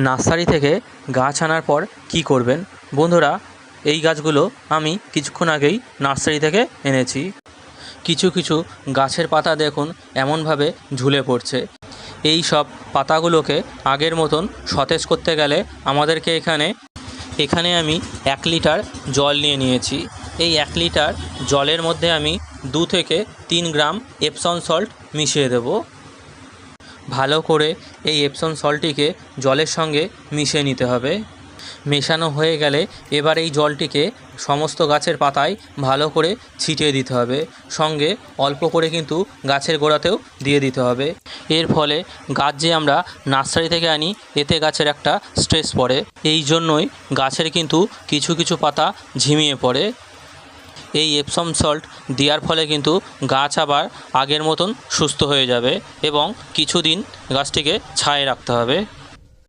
Nursery থেকে গাছ আনার পর কি করবেন? বন্ধুরা, এই গাছগুলো আমি কিছুক্ষণ আগেই নার্সারি থেকে এনেছি। কিছু কিছু গাছের পাতা দেখুন এমনভাবে ঝুলে পড়ছে। এই সব পাতাগুলোকে আগের মতন সতেজ করতে গেলে আমাদেরকে এখানে আমি 1 লিটার জল নিয়ে নিয়েছি। এই 1 লিটার জলের মধ্যে আমি 2 থেকে 3 গ্রাম এপসম সল্ট মিশিয়ে দেব। ভালো করে এই এপসম সল্টটিকে জলের সঙ্গে মিশিয়ে নিতে হবে। মেশানো হয়ে গেলে এবার এই জলটিকে সমস্ত গাছের পাতায় ভালো করে ছিটিয়ে দিতে হবে। সঙ্গে অল্প করে কিন্তু গাছের গোড়াতেও দিয়ে দিতে হবে। এর ফলে গাছ যে আমরা নার্সারি থেকে আনি এতে গাছের একটা স্ট্রেস পড়ে, এই জন্যই গাছের কিন্তু কিছু কিছু পাতা ঝিমিয়ে পড়ে। এই এপসম সল্ট দেওয়ার ফলে কিন্তু গাছ আবার আগের মতন সুস্থ হয়ে যাবে এবং কিছুদিন গাছটিকে ছায়ায় রাখতে হবে।